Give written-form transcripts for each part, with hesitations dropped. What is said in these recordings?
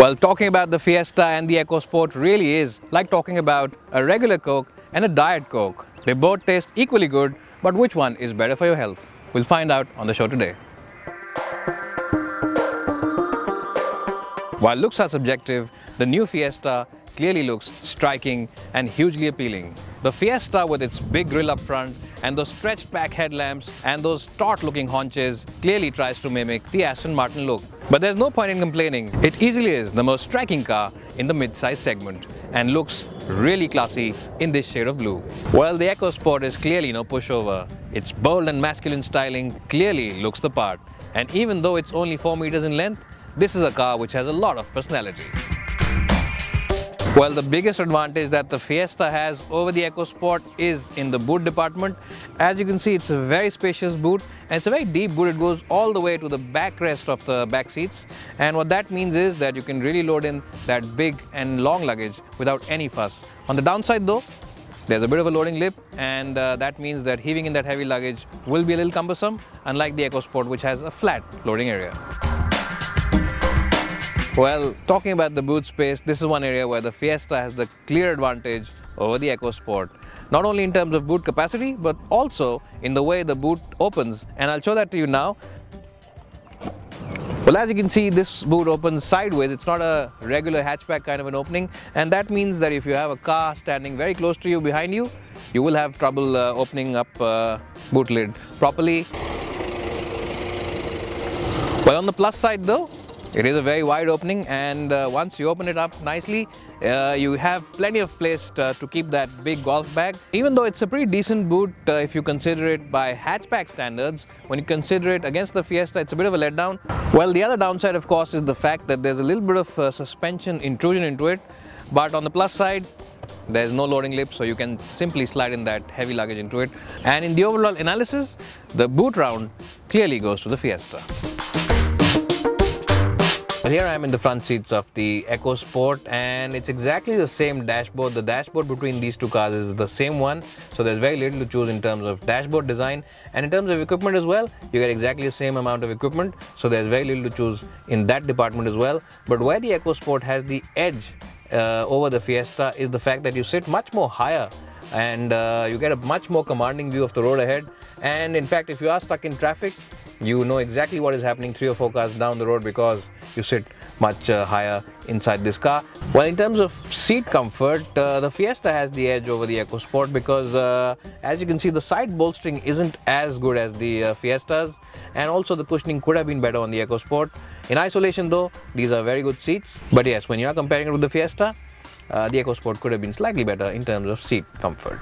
Well, talking about the Fiesta and the EcoSport really is like talking about a regular Coke and a Diet Coke. They both taste equally good, but which one is better for your health? We'll find out on the show today. While looks are subjective, the new Fiesta clearly looks striking and hugely appealing. The Fiesta, with its big grille up front and those stretched back headlamps and those taut looking haunches, clearly tries to mimic the Aston Martin look. But there's no point in complaining. It easily is the most striking car in the mid-size segment and looks really classy in this shade of blue. Well, the EcoSport is clearly no pushover. Its bold and masculine styling clearly looks the part. And even though it's only 4 meters in length, this is a car which has a lot of personality. Well, the biggest advantage that the Fiesta has over the EcoSport is in the boot department. As you can see, it's a very spacious boot and it's a very deep boot. It goes all the way to the backrest of the back seats, and what that means is that you can really load in that big and long luggage without any fuss. On the downside though, there's a bit of a loading lip, and that means that heaving in that heavy luggage will be a little cumbersome, unlike the EcoSport, which has a flat loading area. Well, talking about the boot space, this is one area where the Fiesta has the clear advantage over the EcoSport. Not only in terms of boot capacity, but also in the way the boot opens, and I'll show that to you now. Well, as you can see, this boot opens sideways. It's not a regular hatchback kind of an opening, and that means that if you have a car standing very close to you behind you, you will have trouble opening up boot lid properly. Well, on the plus side though, it is a very wide opening, and once you open it up nicely, you have plenty of place to keep that big golf bag. Even though it's a pretty decent boot if you consider it by hatchback standards, when you consider it against the Fiesta, it's a bit of a letdown. Well, the other downside of course is the fact that there's a little bit of suspension intrusion into it, but on the plus side, there's no loading lip, so you can simply slide in that heavy luggage into it. And in the overall analysis, the boot round clearly goes to the Fiesta. Well, here I am in the front seats of the EcoSport, and it's exactly the same dashboard. The dashboard between these two cars is the same one, so there's very little to choose in terms of dashboard design, and in terms of equipment as well, you get exactly the same amount of equipment, so there's very little to choose in that department as well. But where the EcoSport has the edge over the Fiesta is the fact that you sit much more higher, and you get a much more commanding view of the road ahead. And in fact, if you are stuck in traffic, you know exactly what is happening 3 or 4 cars down the road because you sit much higher inside this car. Well, in terms of seat comfort, the Fiesta has the edge over the EcoSport because as you can see, the side bolstering isn't as good as the Fiestas, and also the cushioning could have been better on the EcoSport. In isolation though, these are very good seats, but yes, when you are comparing it with the Fiesta, the EcoSport could have been slightly better in terms of seat comfort.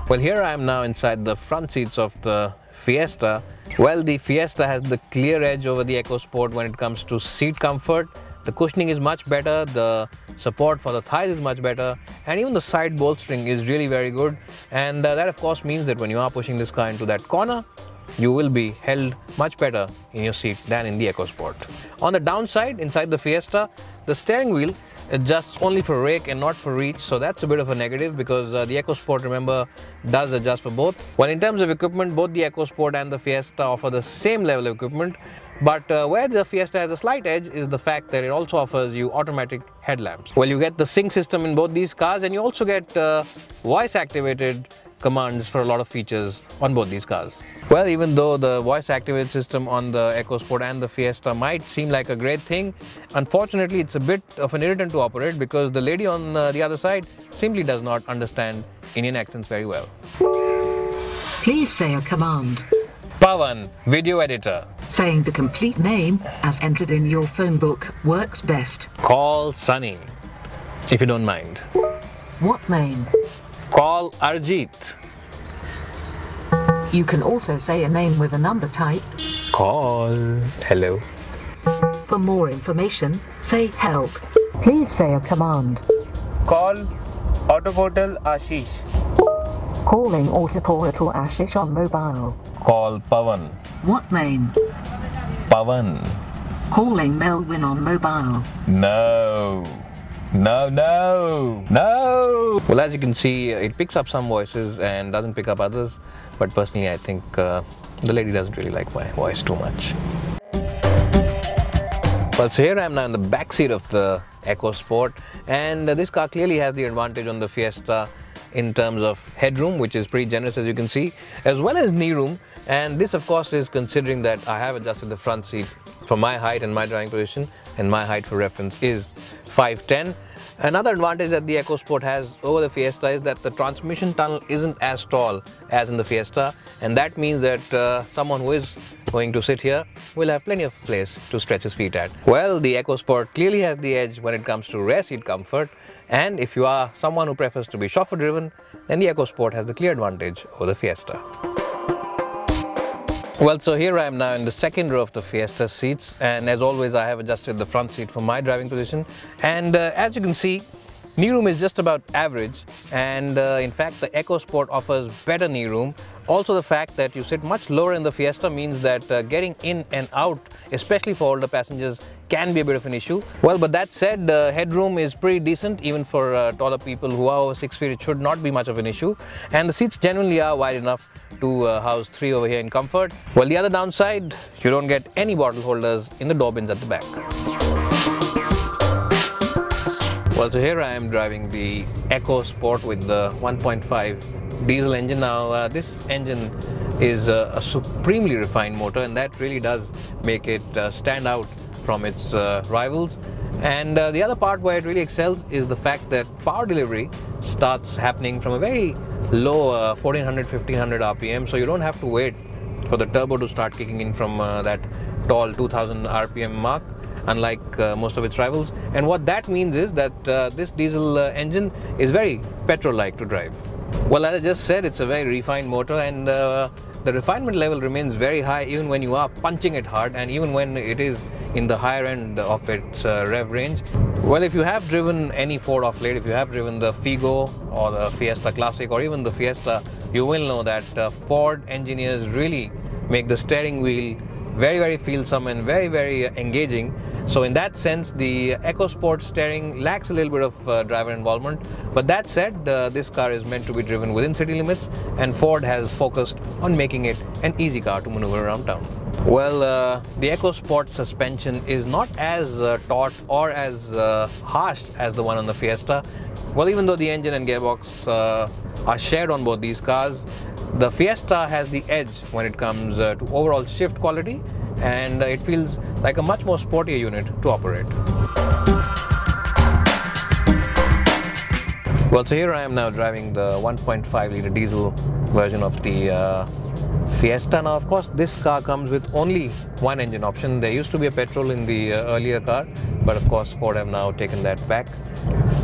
Well, here I am now inside the front seats of the Fiesta. Well, the Fiesta has the clear edge over the EcoSport when it comes to seat comfort. The cushioning is much better, the support for the thighs is much better, and even the side bolstering is really very good. And that of course means that when you are pushing this car into that corner, you will be held much better in your seat than in the EcoSport. On the downside, inside the Fiesta, the steering wheel adjusts only for rake and not for reach, so that's a bit of a negative because the EcoSport, remember, does adjust for both. Well, in terms of equipment, both the EcoSport and the Fiesta offer the same level of equipment, but where the Fiesta has a slight edge is the fact that it also offers you automatic headlamps. Well, you get the sync system in both these cars, and you also get voice activated commands for a lot of features on both these cars. Well, even though the voice activated system on the EcoSport and the Fiesta might seem like a great thing, unfortunately it's a bit of an irritant to operate because the lady on the other side simply does not understand Indian accents very well. Please say a command. Pavan, video editor. Saying the complete name as entered in your phone book works best. Call Sunny, if you don't mind. What name? Call Arjit. You can also say a name with a number type. Call hello. For more information, say help. Please say a command. Call Autoportal Ashish. Calling Autoportal Ashish on mobile. Call Pavan. What name? Pavan. Calling Melvin on mobile. No. No, no, no! Well, as you can see, it picks up some voices and doesn't pick up others. But personally, I think the lady doesn't really like my voice too much. Well, so here I am now in the back seat of the EcoSport, and this car clearly has the advantage on the Fiesta in terms of headroom, which is pretty generous as you can see, as well as knee room. And this of course is considering that I have adjusted the front seat for my height and my driving position, and my height for reference is 5'10". Another advantage that the EcoSport has over the Fiesta is that the transmission tunnel isn't as tall as in the Fiesta, and that means that someone who is going to sit here will have plenty of place to stretch his feet at. Well, the EcoSport clearly has the edge when it comes to rear seat comfort, and if you are someone who prefers to be chauffeur driven, then the EcoSport has the clear advantage over the Fiesta. Well, so here I am now in the second row of the Fiesta seats, and as always I have adjusted the front seat for my driving position, and as you can see, knee room is just about average, and in fact the EcoSport offers better knee room. Also, the fact that you sit much lower in the Fiesta means that getting in and out, especially for older passengers, can be a bit of an issue. Well, but that said, the headroom is pretty decent even for taller people who are over 6 feet. It should not be much of an issue, and the seats generally are wide enough to house 3 over here in comfort. Well, the other downside, you don't get any bottle holders in the door bins at the back. Well, so here I am driving the EcoSport with the 1.5 diesel engine. Now this engine is a supremely refined motor, and that really does make it stand out from its rivals. And the other part where it really excels is the fact that power delivery starts happening from a very low 1400-1500 RPM, so you don't have to wait for the turbo to start kicking in from that tall 2000 RPM mark, unlike most of its rivals. And what that means is that this diesel engine is very petrol-like to drive. Well, as I just said, it's a very refined motor, and the refinement level remains very high even when you are punching it hard, and even when it is in the higher end of its rev range. Well, if you have driven any Ford of late, if you have driven the Figo or the Fiesta Classic or even the Fiesta, you will know that Ford engineers really make the steering wheel very, very feelsome and very, very engaging. So in that sense, the EcoSport steering lacks a little bit of driver involvement. But that said, this car is meant to be driven within city limits, and Ford has focused on making it an easy car to maneuver around town. Well, the EcoSport suspension is not as taut or as harsh as the one on the Fiesta. Well, even though the engine and gearbox are shared on both these cars, the Fiesta has the edge when it comes to overall shift quality, and it feels like a much more sportier unit to operate. Well, so here I am now driving the 1.5 litre diesel version of the Fiesta. Now, of course, this car comes with only one engine option. There used to be a petrol in the earlier car, but of course Ford have now taken that back.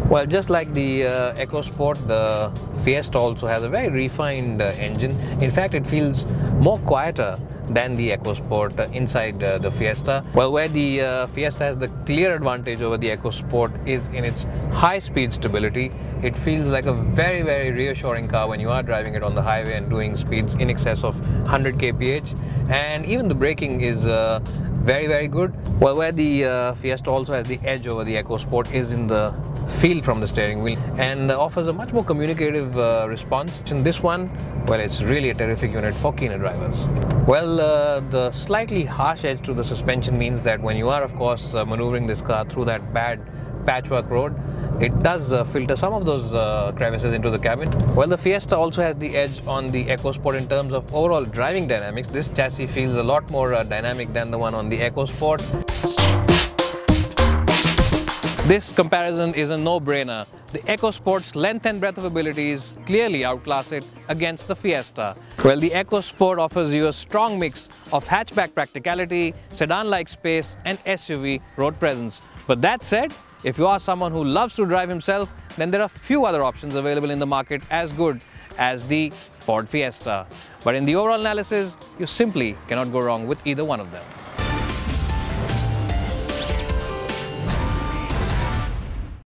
Well, just like the EcoSport, the Fiesta also has a very refined engine. In fact, it feels more quieter than the EcoSport inside the Fiesta. Well, where the Fiesta has the clear advantage over the EcoSport is in its high-speed stability. It feels like a very, very reassuring car when you are driving it on the highway and doing speeds in excess of 100 kph. And even the braking is very, very good. Well, where the Fiesta also has the edge over the EcoSport is in the feel from the steering wheel, and offers a much more communicative response. In this one, well, it's really a terrific unit for keener drivers. Well, the slightly harsh edge to the suspension means that when you are, of course, maneuvering this car through that bad patchwork road, it does filter some of those crevices into the cabin. Well, the Fiesta also has the edge on the EcoSport in terms of overall driving dynamics. This chassis feels a lot more dynamic than the one on the EcoSport. This comparison is a no-brainer. The EcoSport's length and breadth of abilities clearly outclass it against the Fiesta. Well, the EcoSport offers you a strong mix of hatchback practicality, sedan-like space, and SUV road presence. But that said, if you are someone who loves to drive himself, then there are few other options available in the market as good as the Ford Fiesta. But in the overall analysis, you simply cannot go wrong with either one of them.